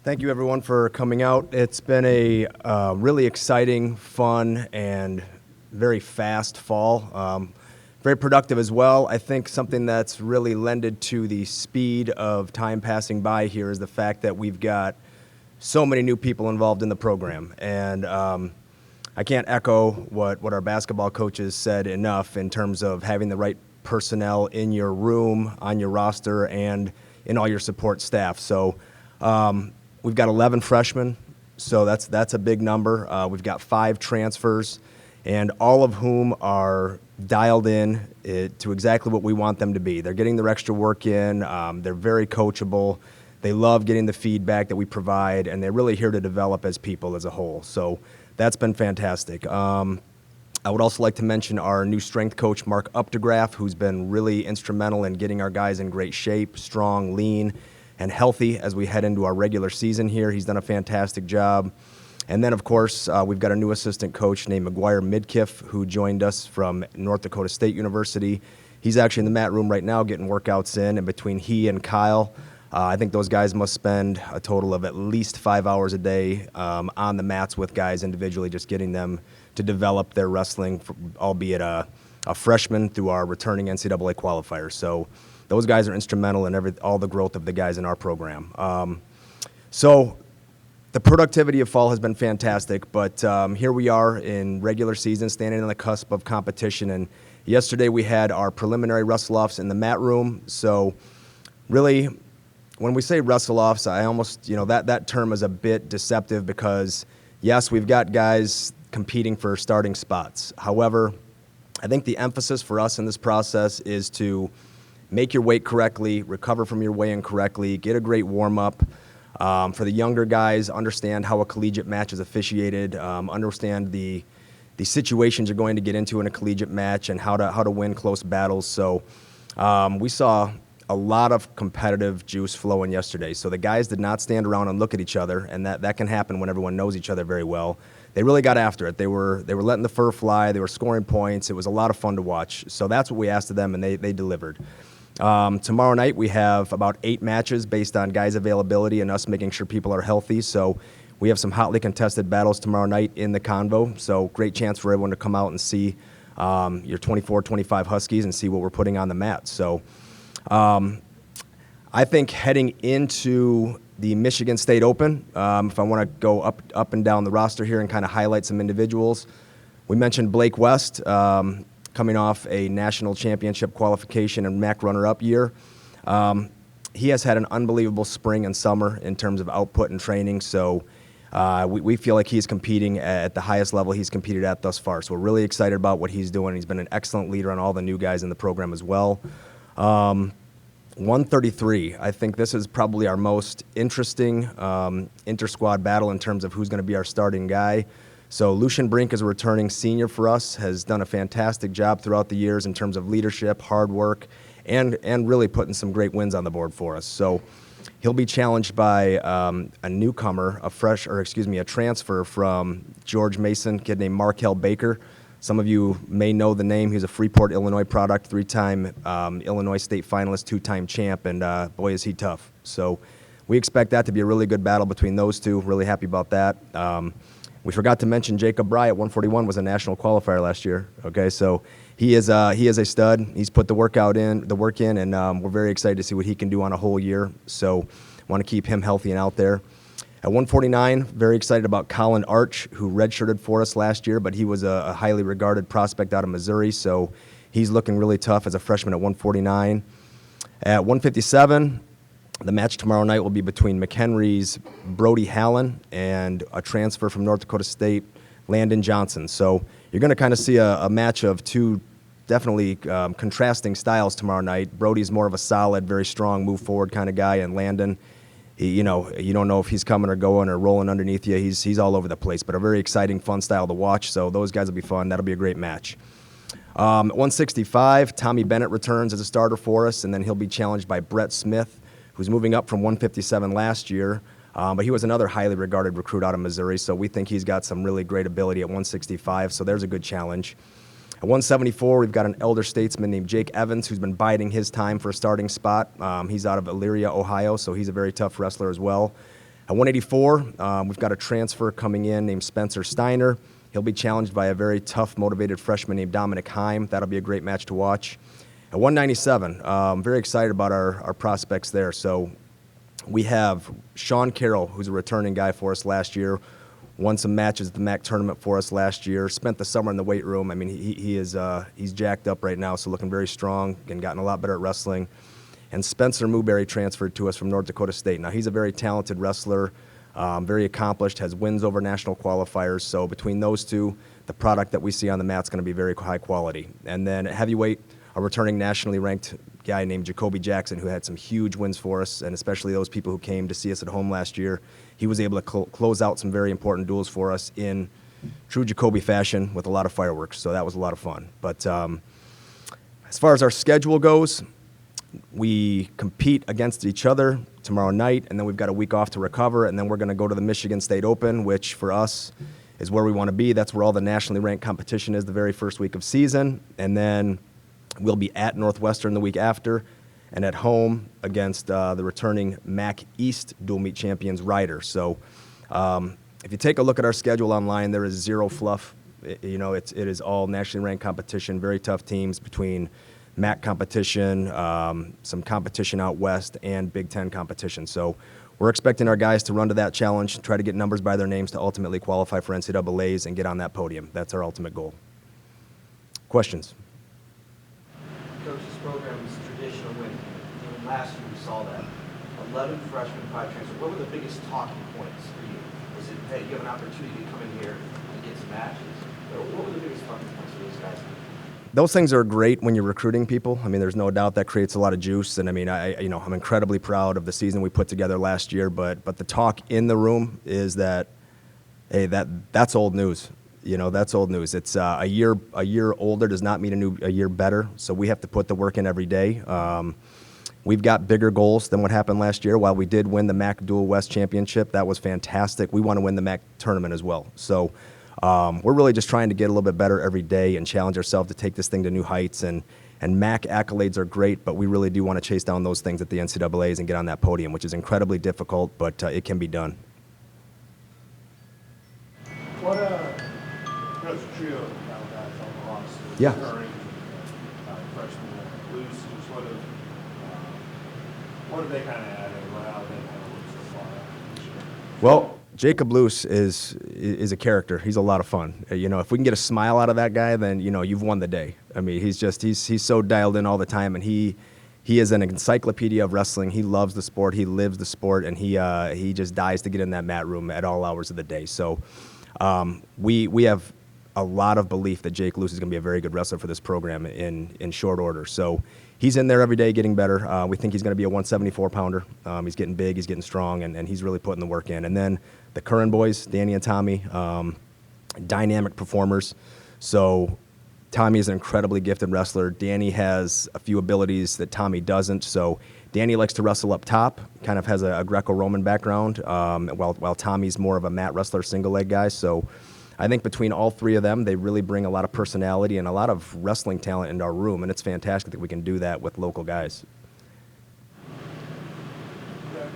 Thank you, everyone, for coming out. It's been a really exciting, fun, and very fast fall. Very productive as well. I think something that's really lended to the speed of time passing by here is the fact that we've got so many new people involved in the program. And I can't echo what our basketball coaches said enough in terms of having the right personnel in your room, on your roster, and in all your support staff. So we've got 11 freshmen, so that's a big number. We've got 5 transfers, and all of whom are dialed in to exactly what we want them to be. They're getting their extra work in. They're very coachable. They love getting the feedback that we provide, and they're really here to develop as people as a whole. So that's been fantastic. I would also like to mention our new strength coach, Mark Updegraff, who's been really instrumental in getting our guys in great shape, strong, lean, and healthy as we head into our regular season here. He's done a fantastic job. And then, of course, we've got a new assistant coach named McGuire Midkiff, who joined us from North Dakota State University. He's actually in the mat room right now getting workouts in, and between he and Kyle, I think those guys must spend a total of at least 5 hours a day on the mats with guys individually, just getting them to develop their wrestling, albeit a freshman through our returning NCAA qualifiers. So those guys are instrumental in all the growth of the guys in our program. So the productivity of fall has been fantastic, but here we are in regular season, standing on the cusp of competition. And yesterday we had our preliminary wrestle-offs in the mat room. So really, when we say wrestle-offs, I almost, that term is a bit deceptive because, yes, we've got guys competing for starting spots. However, I think the emphasis for us in this process is to make your weight correctly, recover from your weigh-in correctly, get a great warm-up. For the younger guys, understand how a collegiate match is officiated, understand the situations you're going to get into in a collegiate match and how to win close battles. So we saw a lot of competitive juice flowing yesterday. So the guys did not stand around and look at each other, and that can happen when everyone knows each other very well. They really got after it. They were letting the fur fly. They were scoring points. It was a lot of fun to watch. So that's what we asked of them, and they delivered. Tomorrow night we have about 8 matches based on guys' availability and us making sure people are healthy. So we have some hotly contested battles tomorrow night in the Convo. So great chance for everyone to come out and see your 24-25 Huskies and see what we're putting on the mat. So I think heading into the Michigan State Open, if I want to go up and down the roster here and kind of highlight some individuals, we mentioned Blake West coming off a national championship qualification and MAC runner-up year. He has had an unbelievable spring and summer in terms of output and training, so we feel like he's competing at the highest level he's competed at thus far. So we're really excited about what he's doing. He's been an excellent leader on all the new guys in the program as well. 133, I think this is probably our most interesting inter-squad battle in terms of who's going to be our starting guy. So Lucian Brink is a returning senior for us, has done a fantastic job throughout the years in terms of leadership, hard work, and really putting some great wins on the board for us. So he'll be challenged by a newcomer, a transfer from George Mason, a kid named Markel Baker. Some of you may know the name. He's a Freeport, Illinois product, 3-time Illinois State finalist, 2-time champ, and boy, is he tough. So we expect that to be a really good battle between those two. Really happy about that. We forgot to mention Jacob Bry at 141 was a national qualifier last year. Okay, so he is a stud. He's put the work in, and we're very excited to see what he can do on a whole year. So want to keep him healthy and out there. At 149, very excited about Colin Arch, who redshirted for us last year, but he was a highly regarded prospect out of Missouri, so he's looking really tough as a freshman at 149. At 157, the match tomorrow night will be between McHenry's Brody Hallen and a transfer from North Dakota State, Landon Johnson. So you're going to kind of see a match of two definitely contrasting styles tomorrow night. Brody's more of a solid, very strong, move forward kind of guy, and Landon, you don't know if he's coming or going or rolling underneath you. He's all over the place, but a very exciting, fun style to watch. So those guys will be fun. That'll be a great match. At 165, Tommy Bennett returns as a starter for us, and then he'll be challenged by Brett Smith, who's moving up from 157 last year. But he was another highly regarded recruit out of Missouri, so we think he's got some really great ability at 165, so there's a good challenge. At 174, we've got an elder statesman named Jake Evans who's been biding his time for a starting spot. He's out of Elyria, Ohio, so he's a very tough wrestler as well. At 184, we've got a transfer coming in named Spencer Steiner. He'll be challenged by a very tough, motivated freshman named Dominic Heim. That'll be a great match to watch. At 197, I'm very excited about our prospects there. So we have Sean Carroll, who's a returning guy for us last year, won some matches at the MAC tournament for us last year, spent the summer in the weight room. I mean, he's jacked up right now, so looking very strong and gotten a lot better at wrestling. And Spencer Muberry transferred to us from North Dakota State. Now, he's a very talented wrestler, very accomplished, has wins over national qualifiers. So between those two, the product that we see on the mat is going to be very high quality. And then at heavyweight, a returning nationally ranked guy named Jacoby Jackson, who had some huge wins for us, and especially those people who came to see us at home last year. He was able to close out some very important duels for us in true Jacoby fashion with a lot of fireworks. So that was a lot of fun. But as far as our schedule goes, we compete against each other tomorrow night, and then we've got a week off to recover, and then we're going to go to the Michigan State Open, which for us is where we want to be. That's where all the nationally ranked competition is the very first week of season. And then we'll be at Northwestern the week after and at home against the returning MAC East dual meet champions Ryder. So if you take a look at our schedule online, there is zero fluff. It is all nationally ranked competition, very tough teams between MAC competition, some competition out west, and Big Ten competition. So we're expecting our guys to run to that challenge, try to get numbers by their names to ultimately qualify for NCAAs and get on that podium. That's our ultimate goal. Questions? Coach, this program is traditional when last year we saw that 11 freshmen, 5 transfers. What were the biggest talking points for you? Was it, hey, you have an opportunity to come in here and get some matches? Or what were the biggest talking points for these guys? Those things are great when you're recruiting people. I mean, there's no doubt that creates a lot of juice. And I mean, I'm incredibly proud of the season we put together last year. But the talk in the room is that, hey, that's old news. That's old news. It's a year older does not mean a year better. So we have to put the work in every day. We've got bigger goals than what happened last year. While we did win the MAC Dual West Championship, that was fantastic. We want to win the MAC tournament as well. So we're really just trying to get a little bit better every day and challenge ourselves to take this thing to new heights. And MAC accolades are great, but we really do want to chase down those things at the NCAAs and get on that podium, which is incredibly difficult, but it can be done. There's a trio of guys on the roster. Yeah. Freshman Luce, what have they kind of added? How have they kind of looked so far this year? Well, Jacob Luce is a character. He's a lot of fun. If we can get a smile out of that guy, then you've won the day. I mean, he's so dialed in all the time, and he is an encyclopedia of wrestling. He loves the sport. He lives the sport, and he just dies to get in that mat room at all hours of the day. So we have a lot of belief that Jake Luce is going to be a very good wrestler for this program in short order. So he's in there every day getting better. We think he's going to be a 174-pounder. He's getting big, he's getting strong, and he's really putting the work in. And then the Curran boys, Danny and Tommy, dynamic performers. So Tommy is an incredibly gifted wrestler. Danny has a few abilities that Tommy doesn't. So Danny likes to wrestle up top, kind of has a Greco-Roman background, while Tommy's more of a mat wrestler, single leg guy. So I think between all three of them, they really bring a lot of personality and a lot of wrestling talent into our room, and it's fantastic that we can do that with local guys.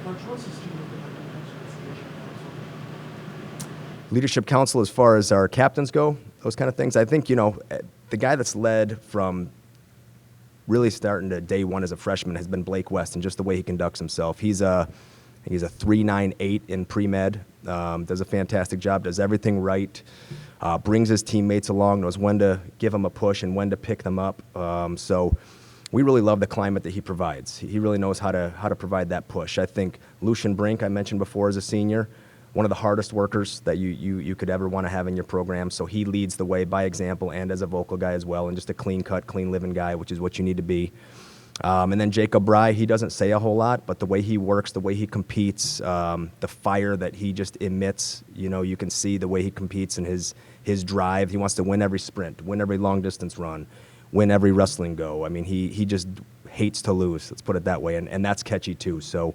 Coach, what's this team looking like when it comes to leadership council? Leadership council, as far as our captains go, those kind of things. I think, the guy that's led from really starting to day one as a freshman has been Blake West, and just the way he conducts himself. He's a 3.98 in pre-med, does a fantastic job, does everything right, brings his teammates along, knows when to give them a push and when to pick them up. So we really love the climate that he provides. He really knows how to provide that push. I think Lucian Brink, I mentioned before, as a senior, one of the hardest workers that you could ever want to have in your program. So he leads the way by example and as a vocal guy as well, and just a clean-cut, clean-living guy, which is what you need to be. And then Jacob Bry, he doesn't say a whole lot, but the way he works, the way he competes, the fire that he just emits, you can see the way he competes and his drive. He wants to win every sprint, win every long-distance run, win every wrestling go. I mean, he just hates to lose, let's put it that way, and that's catchy too. So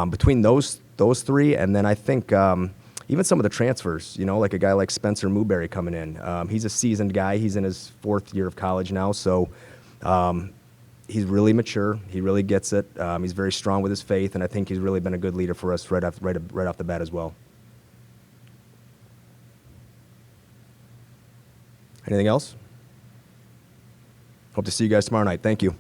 between those three, and then I think even some of the transfers, like a guy like Spencer Muberry coming in. He's a seasoned guy. He's in his 4th year of college now, so he's really mature. He really gets it. He's very strong with his faith, and I think he's really been a good leader for us right off the bat as well. Anything else? Hope to see you guys tomorrow night. Thank you.